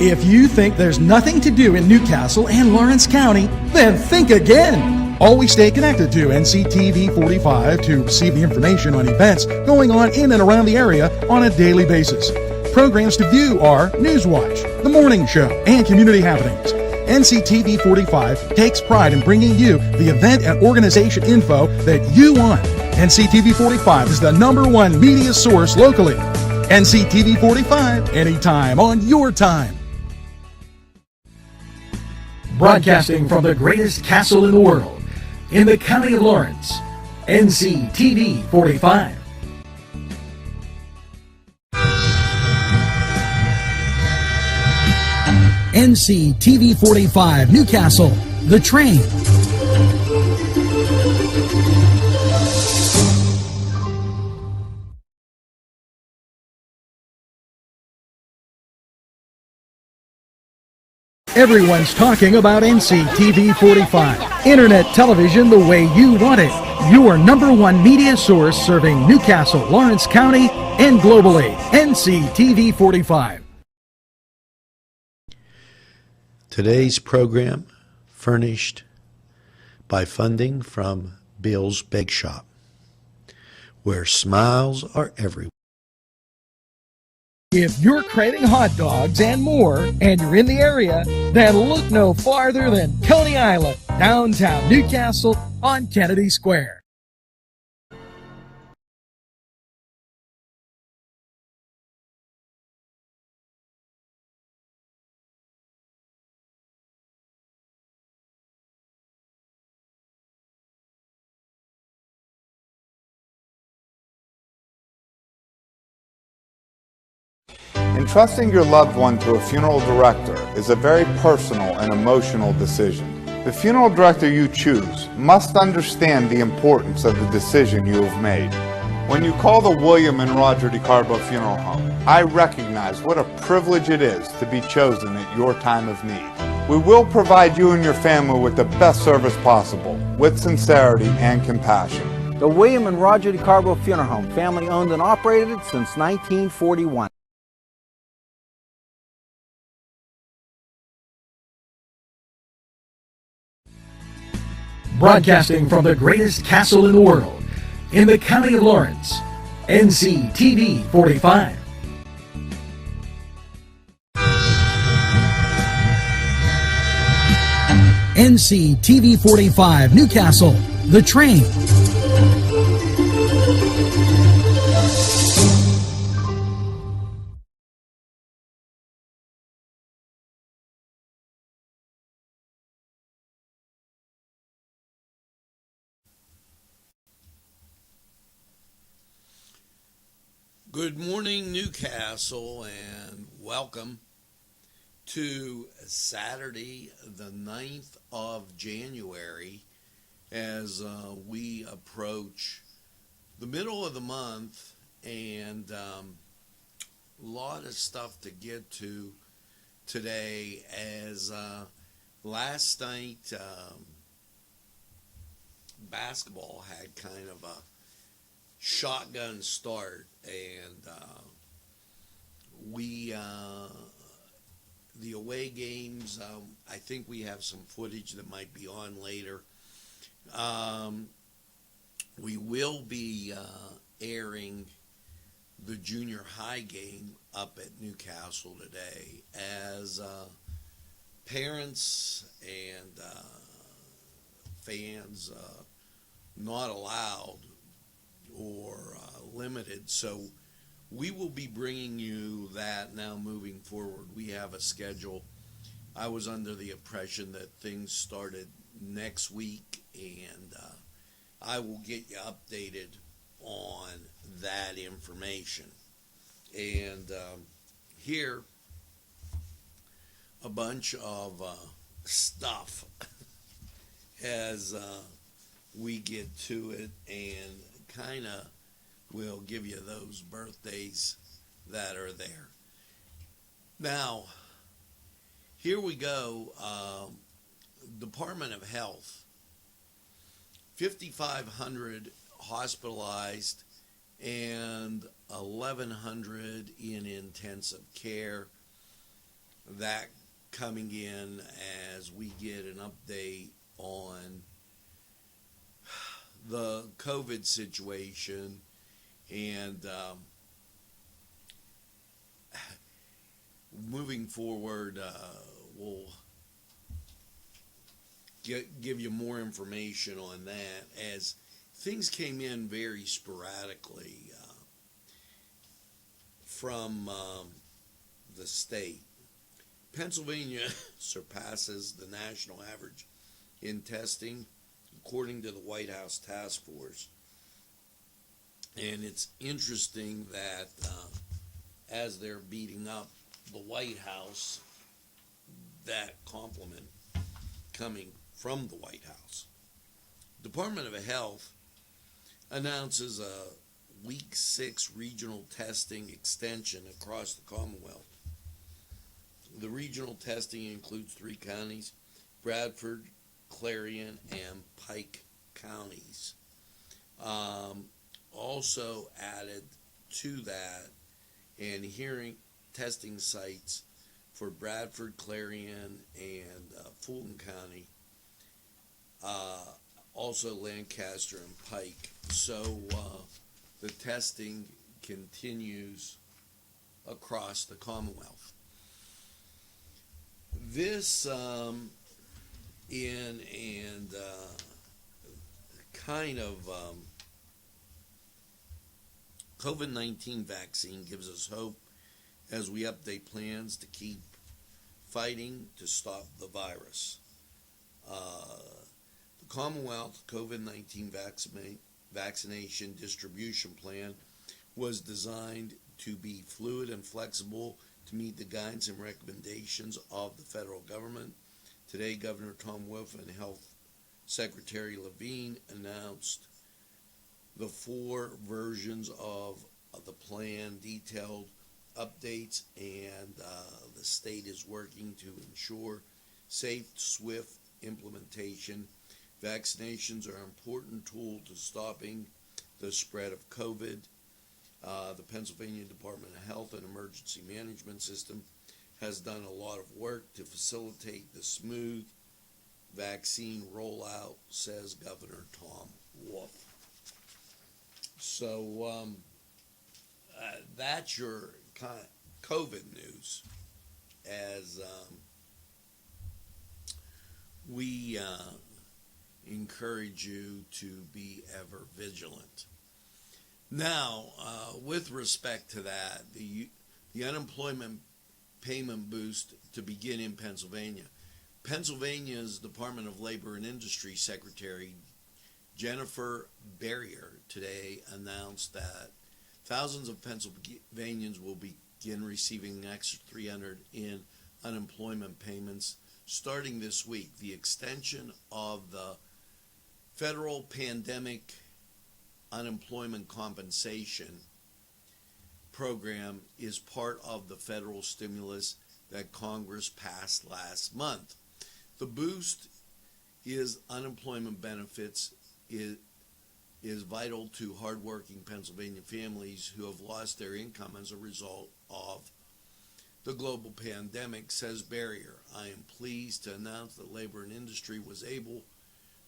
If you think there's nothing to do in Newcastle and Lawrence County, then think again. Always stay connected to NCTV45 to receive the information on events going on in and around the area on a daily basis. Programs to view are Newswatch, The Morning Show, and Community Happenings. NCTV45 takes pride in bringing you the event and organization info that you want. NCTV45 is the #1 media source locally. NCTV45, anytime on your time. Broadcasting from the greatest castle in the world, in the county of Lawrence, NCTV45. NCTV45 Newcastle, The Train. Everyone's talking about NCTV45. Internet television the way you want it. Your #1 media source serving Newcastle, Lawrence County, and globally. NCTV45. Today's program furnished by funding from Bill's Bake Shop, where smiles are everywhere. If you're craving hot dogs and more, and you're in the area, then look no farther than Coney Island, downtown Newcastle on Kennedy Square. Entrusting your loved one to a funeral director is a very personal and emotional decision. The funeral director you choose must understand the importance of the decision you have made. When you call the William and Roger DeCarbo Funeral Home, I recognize what a privilege it is to be chosen at your time of need. We will provide you and your family with the best service possible, with sincerity and compassion. The William and Roger DeCarbo Funeral Home, family owned and operated since 1941. Broadcasting from the greatest castle in the world, in the county of Lawrence, NCTV45. NCTV45 Newcastle, The Train. Good morning, Newcastle, and welcome to Saturday, the 9th of January, as we approach the middle of the month, and a lot of stuff to get to today, as last night basketball had kind of a shotgun start, and the away games, I think we have some footage that might be on later. We will be airing the junior high game up at Newcastle today, as parents and fans not allowed or limited. So we will be bringing you that now moving forward. We have a schedule. I was under the impression that things started next week, and I will get you updated on that information. And here, a bunch of stuff as we get to it, and kind of will give you those birthdays that are there. Now, here we go. Department of Health, 5,500 hospitalized and 1,100 in intensive care. that coming in as we get an update on the COVID situation, and moving forward, we'll give you more information on that as things came in very sporadically from the state. Pennsylvania surpasses the national average in testing, according to the White House Task Force. And it's interesting that as they're beating up the White House, that compliment coming from the White House. Department of Health announces a week 6 regional testing extension across the Commonwealth. The regional testing includes 3 counties, Bradford, Clarion, and Pike counties. Also added to that, and hearing testing sites for Bradford, Clarion, and Fulton County, also Lancaster and Pike. So the testing continues across the Commonwealth. This kind of COVID-19 vaccine gives us hope as we update plans to keep fighting to stop the virus. The Commonwealth COVID-19 vaccination distribution plan was designed to be fluid and flexible to meet the guidance and recommendations of the federal government. Today, Governor Tom Wolf and Health Secretary Levine announced the 4 versions of the plan, detailed updates, and the state is working to ensure safe, swift implementation. Vaccinations are an important tool to stopping the spread of COVID. The Pennsylvania Department of Health and Emergency Management System has done a lot of work to facilitate the smooth vaccine rollout, says Governor Tom Wolf. So that's your kind of COVID news as we encourage you to be ever vigilant. Now, with respect to that, the unemployment payment boost to begin in Pennsylvania. Pennsylvania's Department of Labor and Industry Secretary Jennifer Barrier today announced that thousands of Pennsylvanians will begin receiving an extra $300 in unemployment payments starting this week. The extension of the federal pandemic unemployment compensation program is part of the federal stimulus that Congress passed last month. The boost is unemployment benefits is vital to hardworking Pennsylvania families who have lost their income as a result of the global pandemic, says Barrier. I am pleased to announce that Labor and Industry was able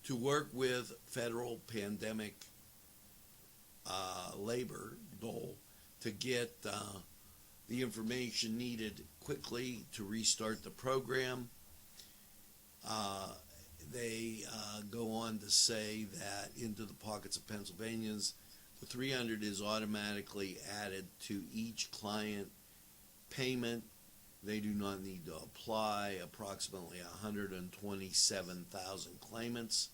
to work with federal pandemic labor dole to get the information needed quickly to restart the program. They go on to say that into the pockets of Pennsylvanians, the $300 is automatically added to each client payment. They do not need to apply. Approximately 127,000 claimants,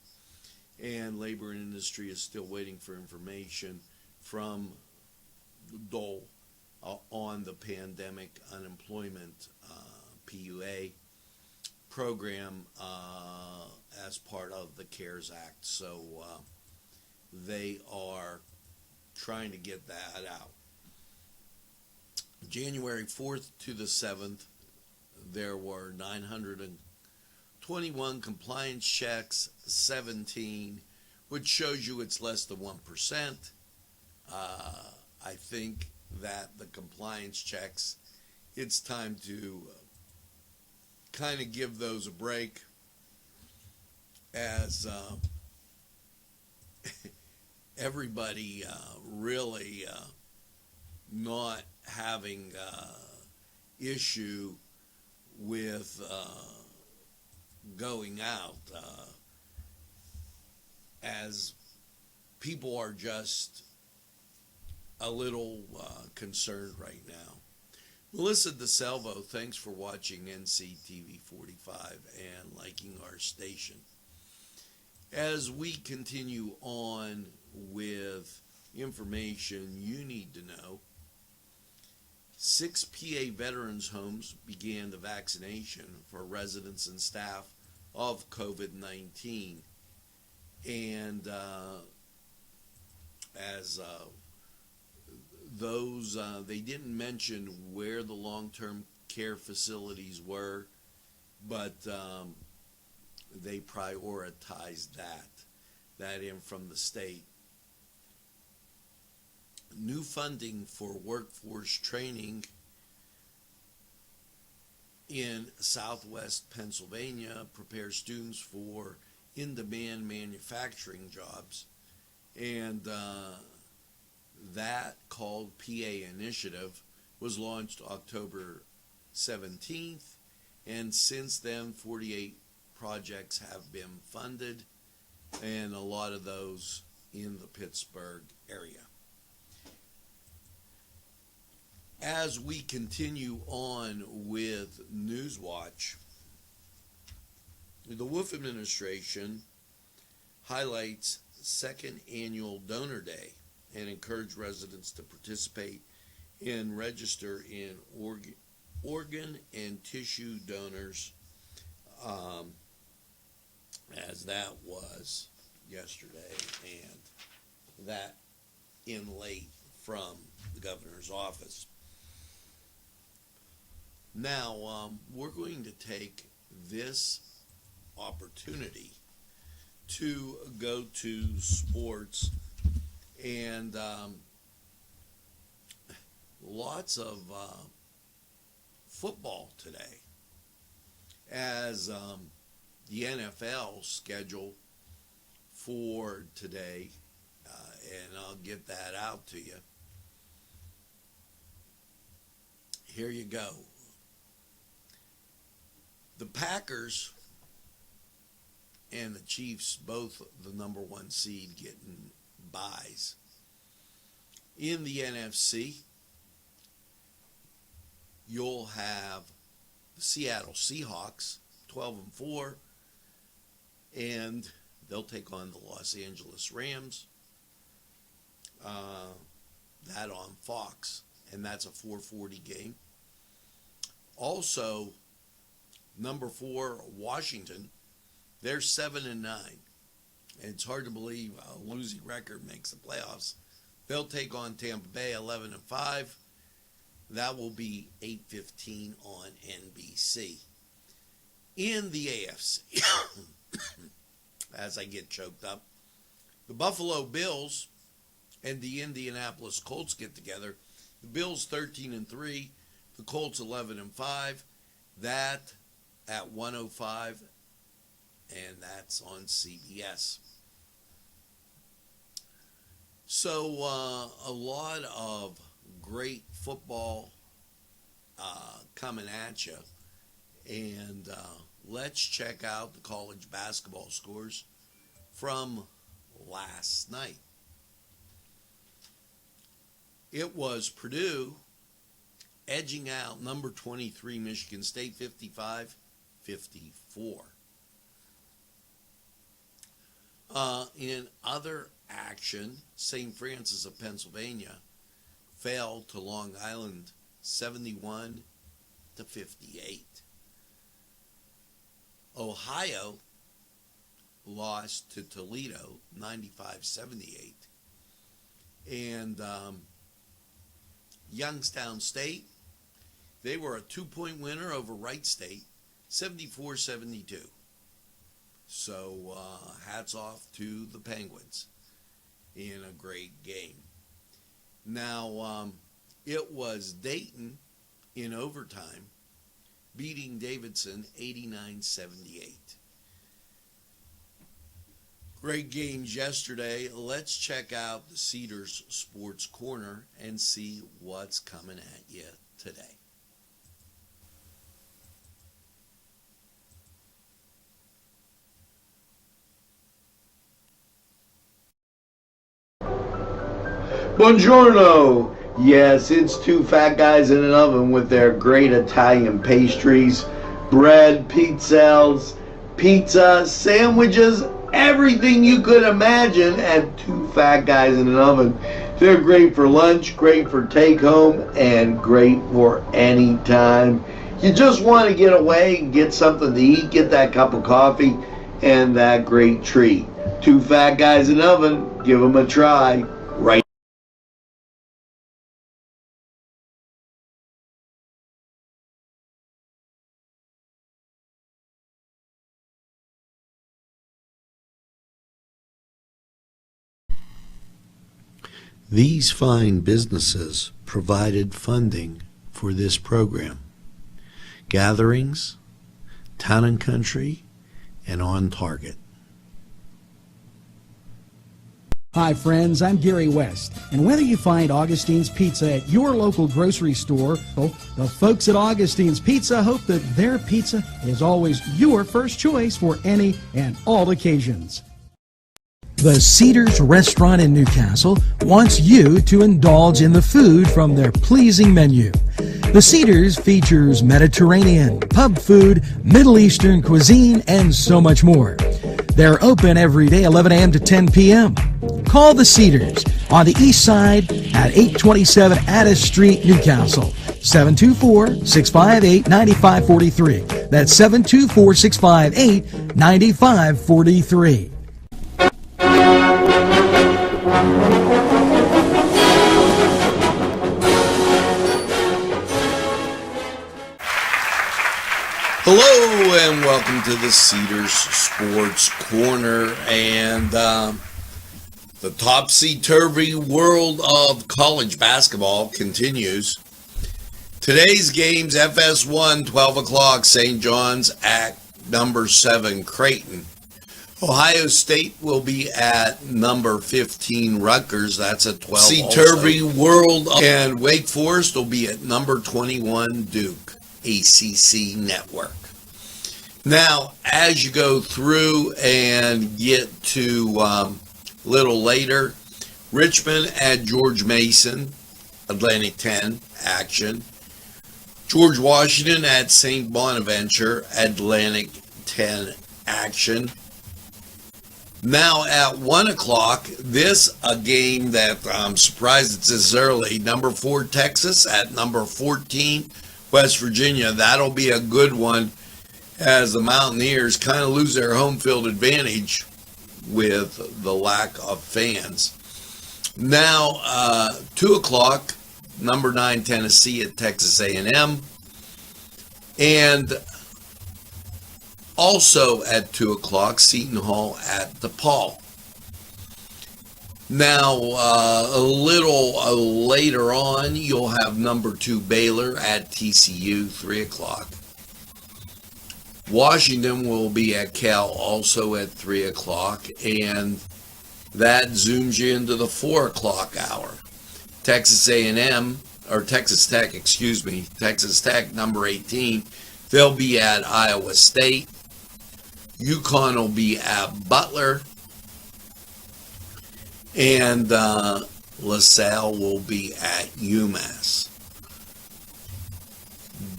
and Labor and Industry is still waiting for information from Dole on the pandemic unemployment PUA program as part of the CARES Act. So they are trying to get that out. January 4th to the 7th, there were 921 compliance checks, 17, which shows you it's less than 1%. I think that the compliance checks, it's time to kind of give those a break as everybody really not having issue with going out, as people are just a little concerned right now. Melissa DeSalvo, thanks for watching NCTV45 and liking our station. As we continue on with information you need to know, 6 PA veterans homes began the vaccination for residents and staff of COVID-19. And as those, they didn't mention where the long-term care facilities were, but they prioritized that in from the state. New funding for workforce training in Southwest Pennsylvania prepares students for in-demand manufacturing jobs, and that, called PA Initiative, was launched October 17th, and since then 48 projects have been funded, and a lot of those in the Pittsburgh area. As we continue on with Newswatch, the Wolf administration highlights second annual Donor Day and encourage residents to participate and register in organ and tissue donors, as that was yesterday, and that in late from the governor's office. Now, we're going to take this opportunity to go to sports, and lots of football today, as the NFL schedule for today, and I'll get that out to you. Here you go. The Packers and the Chiefs, both the number one seed, getting buys. In the NFC, you'll have the Seattle Seahawks, 12-4, and they'll take on the Los Angeles Rams. That on Fox, and that's a 4:40 game. Also, number 4, Washington, they're 7-9. And it's hard to believe a losing record makes the playoffs. They'll take on Tampa Bay, 11-5. That will be 8:15 on NBC. In the AFC, as I get choked up, the Buffalo Bills and the Indianapolis Colts get together. The Bills 13-3, the Colts 11-5. That at 105, and that's on CBS. So a lot of great football coming at you, and let's check out the college basketball scores from last night. It was Purdue edging out number 23 Michigan State 55-54. In other action, St. Francis of Pennsylvania fell to Long Island 71-58. Ohio lost to Toledo 95-78. And Youngstown State, they were a 2-point winner over Wright State, 74-72. So hats off to the Penguins in a great game. Now, it was Dayton in overtime beating Davidson 89-78. Great games yesterday. Let's check out the Cedars Sports Corner and see what's coming at you today. Buongiorno! Yes, it's two fat guys in an oven with their great Italian pastries, bread, pizzelles, pizza, sandwiches, everything you could imagine at two fat guys in an oven. They're great for lunch, great for take home, and great for any time. You just want to get away and get something to eat, get that cup of coffee, and that great treat. Two fat guys in an oven, give them a try. Right. These fine businesses provided funding for this program. Gatherings, Town and Country, and On Target. Hi friends, I'm Gary West, and whether you find Augustine's Pizza at your local grocery store, the folks at Augustine's Pizza hope that their pizza is always your first choice for any and all occasions. The Cedars Restaurant in Newcastle wants you to indulge in the food from their pleasing menu. The Cedars features Mediterranean, pub food, Middle Eastern cuisine, and so much more. They're open every day 11 a.m. to 10 p.m. Call the Cedars on the east side at 827 Addis Street, Newcastle. 724-658-9543. That's 724-658-9543. Hello and welcome to the Cedars Sports Corner, and the topsy-turvy world of college basketball continues. Today's games: FS1, 12 o'clock, St. John's at number 7, Creighton. Ohio State will be at number 15, Rutgers. That's a 12. Topsy-turvy world, and Wake Forest will be at number 21, Duke. ACC Network. Now, as you go through and get to a little later, Richmond at George Mason, Atlantic 10 action. George Washington at St. Bonaventure, Atlantic 10 action. Now at 1 o'clock, a game that I'm surprised it's this early. Number 4 Texas at number 14 West Virginia. That'll be a good one as the Mountaineers kind of lose their home field advantage with the lack of fans. Now, 2 o'clock, number 9 Tennessee at Texas A&M. And also at 2 o'clock, Seton Hall at DePaul. Now, a little later on, you'll have number 2 Baylor at TCU, 3 o'clock. Washington will be at Cal also at 3 o'clock, and that zooms you into the 4 o'clock hour. Texas A&M, or Texas Tech, Texas Tech, number 18, they'll be at Iowa State. UConn will be at Butler. And LaSalle will be at UMass.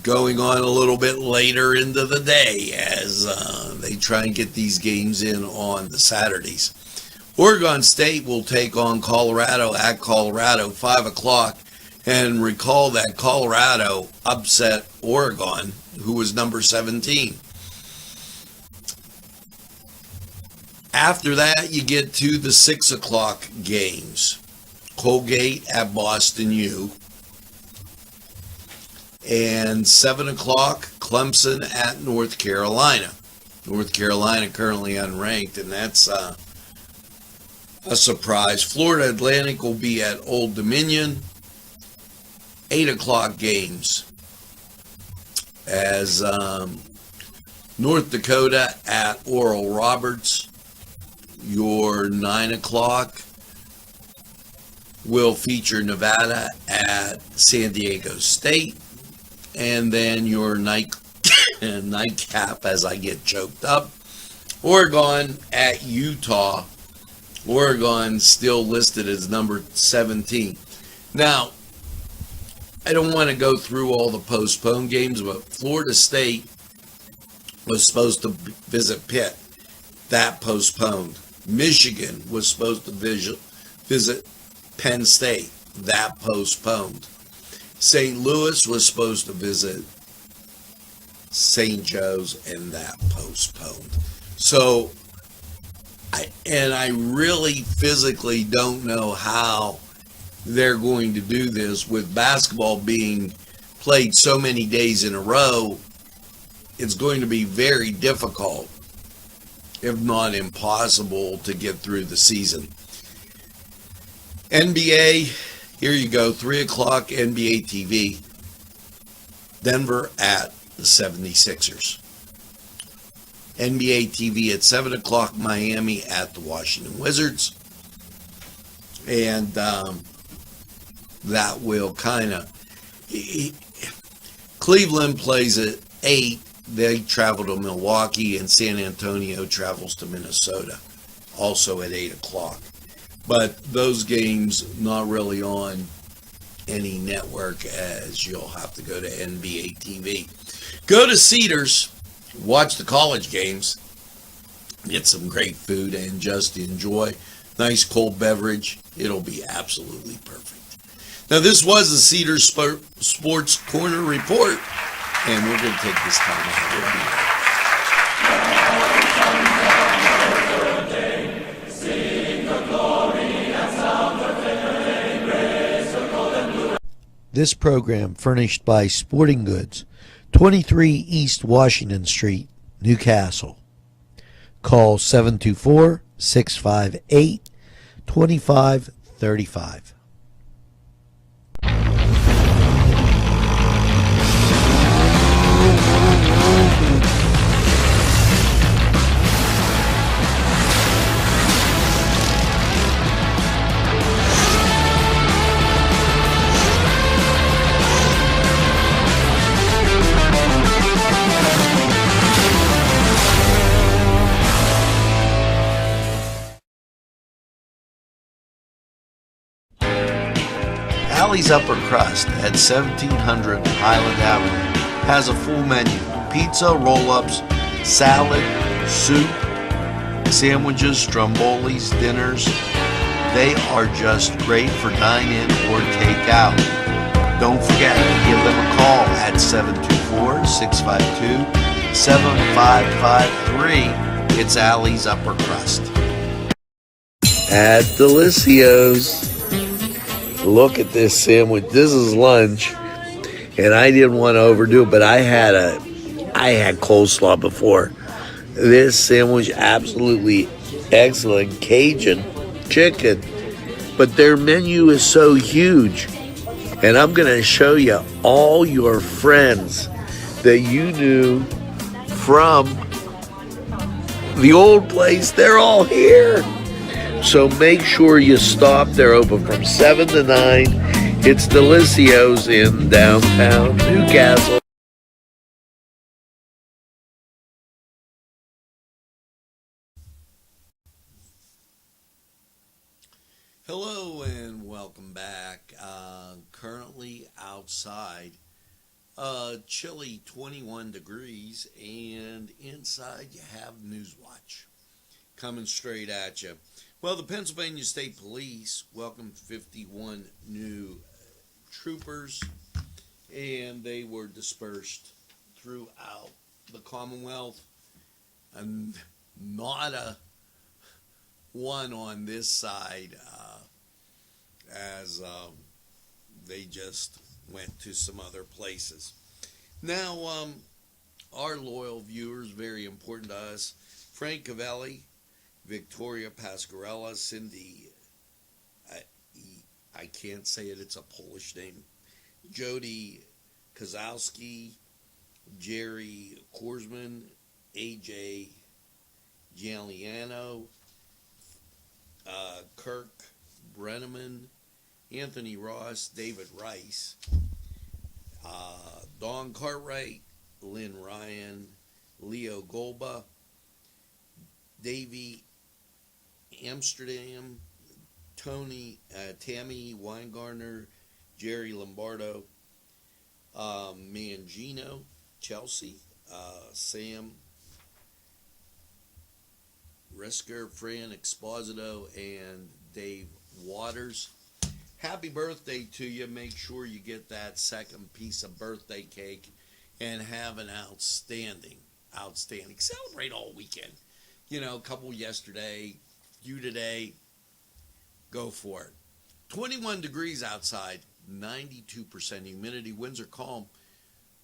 Going on a little bit later into the day as they try and get these games in on the Saturdays. Oregon State will take on Colorado at Colorado, 5 o'clock. And recall that Colorado upset Oregon, who was number 17. After that, you get to the 6 o'clock games. Colgate at Boston U. And 7 o'clock, Clemson at North Carolina. North Carolina currently unranked, and that's a surprise. Florida Atlantic will be at Old Dominion. 8 o'clock games. as North Dakota at Oral Roberts. Your 9 o'clock will feature Nevada at San Diego State. And then your nightcap, as I get choked up, Oregon at Utah. Oregon still listed as number 17. Now, I don't want to go through all the postponed games, but Florida State was supposed to visit Pitt. That postponed. Michigan was supposed to visit Penn State. That postponed. St. Louis was supposed to visit St. Joe's, and that postponed. So, I really physically don't know how they're going to do this with basketball being played so many days in a row. It's going to be very difficult, if not impossible, to get through the season. NBA, here you go, 3 o'clock NBA TV. Denver at the 76ers. NBA TV at 7 o'clock, Miami at the Washington Wizards. And that will kind of... Cleveland plays at 8. They travel to Milwaukee, and San Antonio travels to Minnesota, also at 8 o'clock. But those games not really on any network, as you'll have to go to NBA TV. Go to Cedars, watch the college games, get some great food, and just enjoy nice cold beverage. It'll be absolutely perfect. Now, this was the Cedars Sports Corner Report, and we're going to take this time out. We'll be right back. This program furnished by Sporting Goods, 23 East Washington Street, Newcastle. Call 724-658-2535. Alley's Upper Crust at 1700 Highland Avenue has a full menu: pizza, roll-ups, salad, soup, sandwiches, strombolis, dinners. They are just great for dine-in or take-out. Don't forget to give them a call at 724-652-7553. It's Alley's Upper Crust. At Delicios. Look at this sandwich. This is lunch, and I didn't want to overdo it, but I had coleslaw before. This sandwich, absolutely excellent. Cajun chicken, but their menu is so huge, and I'm going to show you all your friends that you knew from the old place. They're all here. So make sure you stop. They're open from 7 to 9. It's Delicios in downtown Newcastle. Hello and welcome back. Currently outside, chilly 21 degrees, and inside you have Newswatch coming straight at you. Well, the Pennsylvania State Police welcomed 51 new troopers, and they were dispersed throughout the Commonwealth. And not a one on this side, as they just went to some other places. Now, our loyal viewers, very important to us: Frank Cavelli, Victoria Pascarella, Cindy, I can't say it, it's a Polish name, Jody Kozowski, Jerry Korsman, AJ Giuliano, Kirk Brenneman, Anthony Ross, David Rice, Don Cartwright, Lynn Ryan, Leo Golba, Davey Amsterdam, Tammy Weingartner, Jerry Lombardo, Mangino, Chelsea, Sam Risker, Fran Exposito, and Dave Waters. Happy birthday to you. Make sure you get that second piece of birthday cake and have an outstanding. Celebrate all weekend. You know, a couple yesterday, you today, go for it. 21 degrees outside, 92% humidity, winds are calm.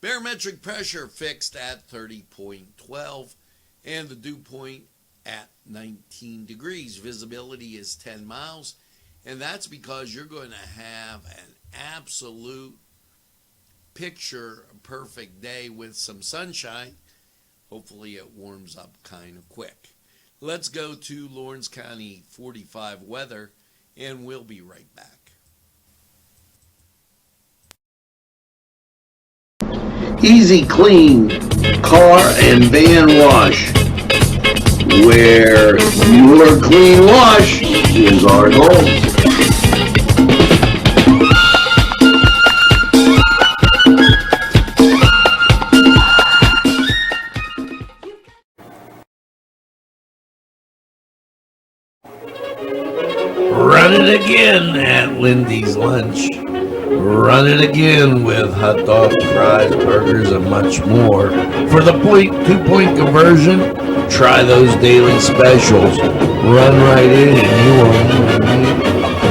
Barometric pressure fixed at 30.12, and the dew point at 19 degrees. Visibility is 10 miles, and that's because you're going to have an absolute picture perfect day with some sunshine. Hopefully it warms up kind of quick. Let's go to Lawrence County 45 weather, and we'll be right back. Easy Clean Car and Van Wash, where your clean wash is our goal. Run it again at Lindy's Lunch. Run it again with hot dogs, fries, burgers, and much more. For the 2-point conversion, try those daily specials. Run right in and you won't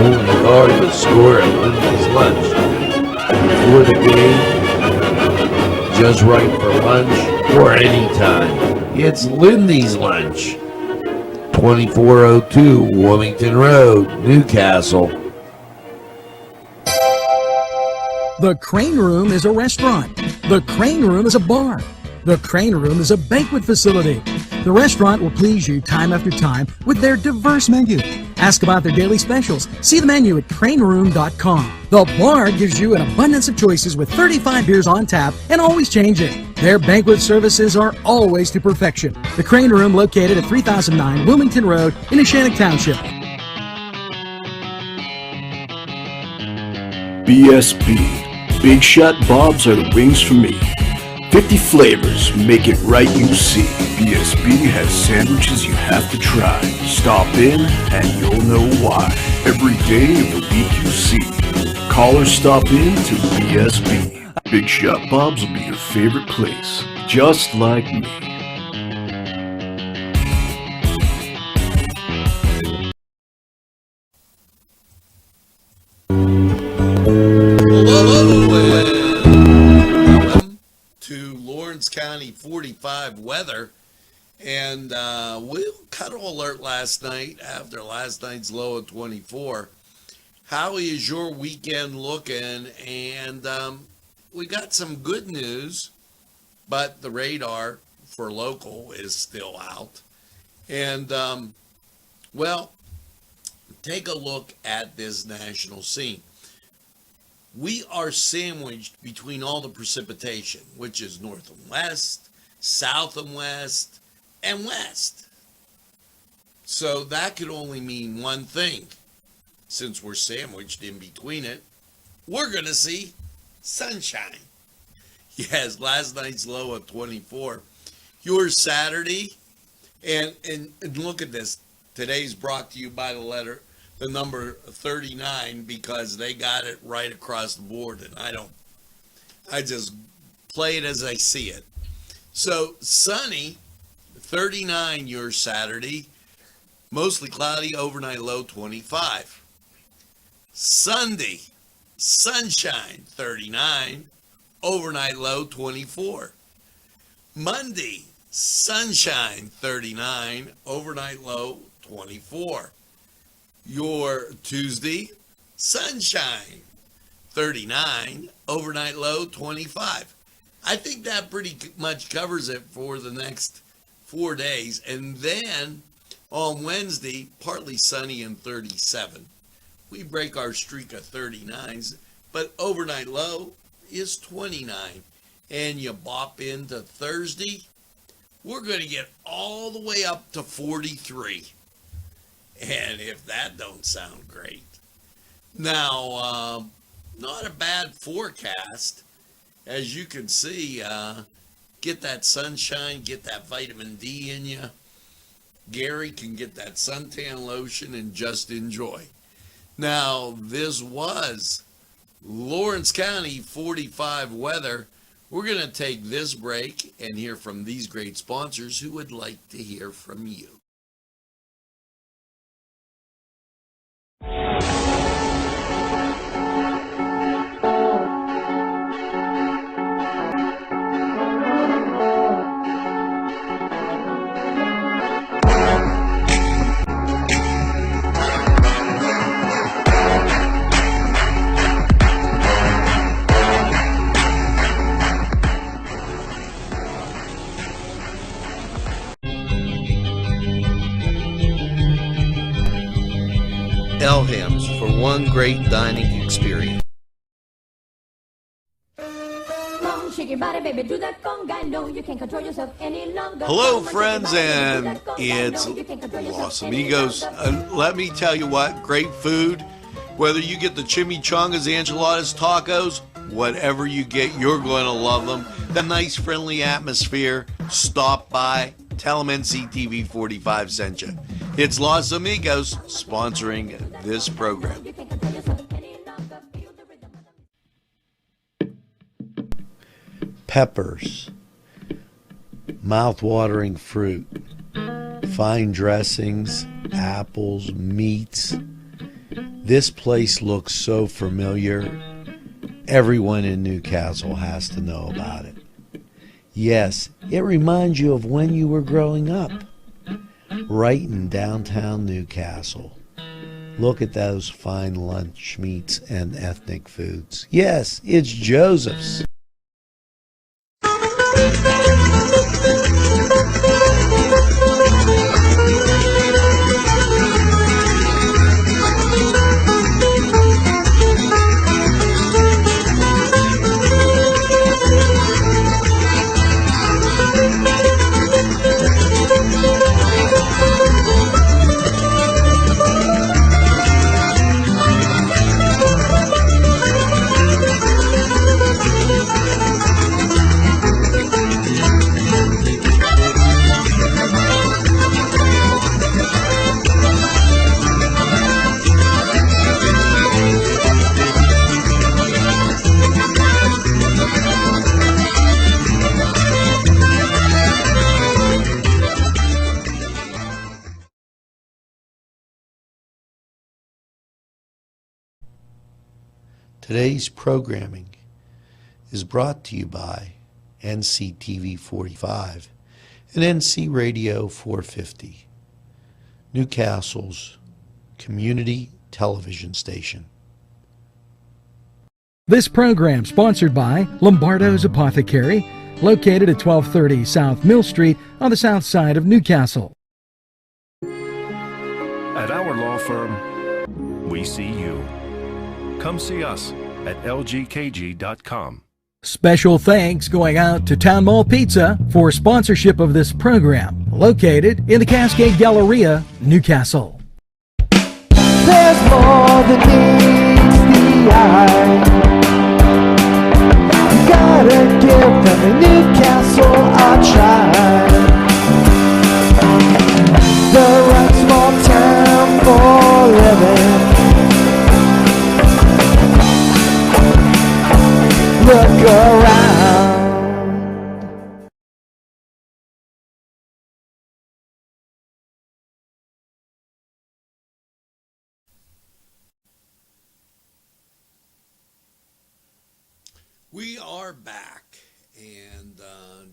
need a car to score at Lindy's Lunch. For the game, just right for lunch or anytime. It's Lindy's Lunch. 2402 Wilmington Road, Newcastle. The Crane Room is a restaurant. The Crane Room is a bar. The Crane Room is a banquet facility. The restaurant will please you time after time with their diverse menu. Ask about their daily specials. See the menu at craneroom.com. The bar gives you an abundance of choices with 35 beers on tap and always changing. Their banquet services are always to perfection. The Crane Room, located at 3009 Wilmington Road in Neshannock Township. BSB. Big Shot Bobs are the wings for me. 50 flavors, make it right, you see. BSB has sandwiches you have to try. Stop in and you'll know why. Every day of the week you see. Call or stop in to BSB. Big Shot Bobs will be your favorite place, just like me. Welcome to Lawrence County 45 weather, and we'll cuddle alert last night after last night's low of 24. How is your weekend looking? And we got some good news, but the radar for local is still out. And well, take a look at this national scene. We are sandwiched between all the precipitation, which is north and west, south and west, and west. So that could only mean one thing. Since we're sandwiched in between it, we're going to see sunshine. Yes, last night's low of 24. Yours Saturday, and look at this. Today's brought to you by the number 39, because they got it right across the board, and I just play it as I see it. So sunny, 39 your Saturday, mostly cloudy, overnight low 25. Sunday, sunshine, 39, overnight low 24. Monday, sunshine, 39, overnight low 24. Your Tuesday, sunshine, 39, overnight low 25. I think that pretty much covers it for the next 4 days. And then on Wednesday, partly sunny and 37. We break our streak of 39s, but overnight low is 29. And you bop into Thursday, we're going to get all the way up to 43. And if that don't sound great. Now, not a bad forecast. As you can see, get that sunshine, get that vitamin D in you. Gary can get that suntan lotion and just enjoy. Now, this was Lawrence County 45 weather. We're going to take this break and hear from these great sponsors who would like to hear from you. Elham's for one great dining experience. Hello, friends, and it's Los Amigos. Let me tell you what, great food. Whether you get the chimichangas, enchiladas, tacos, whatever you get, you're going to love them. The nice, friendly atmosphere. Stop by. Tell them NCTV45 sent you. It's Los Amigos sponsoring this program. Peppers, mouth-watering fruit, fine dressings, apples, meats. This place looks so familiar. Everyone in Newcastle has to know about it. Yes, it reminds you of when you were growing up, right in downtown Newcastle. Look at those fine lunch meats and ethnic foods. Yes, it's Joseph's. Today's programming is brought to you by NCTV45 and NC Radio 450, Newcastle's community television station. This program sponsored by Lombardo's Apothecary, located at 1230 South Mill Street on the south side of Newcastle. At our law firm, we see you. Come see us at lgkg.com. Special thanks going out to Town Mall Pizza for sponsorship of this program, located in the Cascade Galleria, Newcastle. There's more than meets the eye. You gotta give them a Newcastle a try. The right small town for living. Look around. We are back, and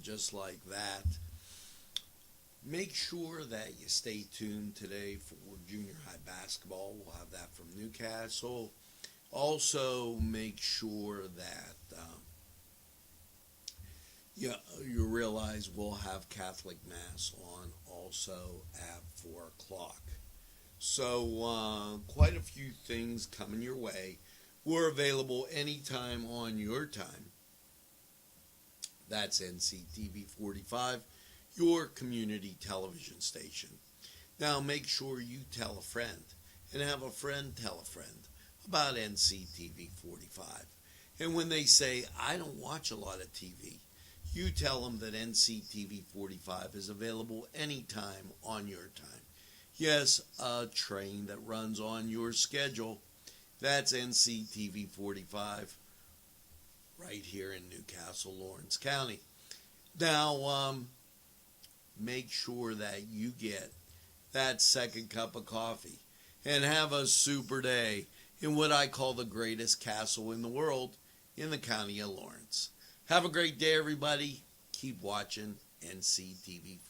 just like that, make sure that you stay tuned today for junior high basketball. We'll have that from Newcastle. Also, make sure that Yeah, you realize we'll have Catholic Mass on also at 4 o'clock. So, quite a few things coming your way. We're available anytime on your time. That's NCTV45, your community television station. Now, make sure you tell a friend and have a friend tell a friend about NCTV45. And when they say, I don't watch a lot of TV, you tell them that NCTV45 is available anytime on your time. Yes, a train that runs on your schedule. That's NCTV45 right here in Newcastle, Lawrence County. Now, make sure that you get that second cup of coffee and have a super day in what I call the greatest castle in the world in the county of Lawrence. Have a great day, everybody. Keep watching NCTV45.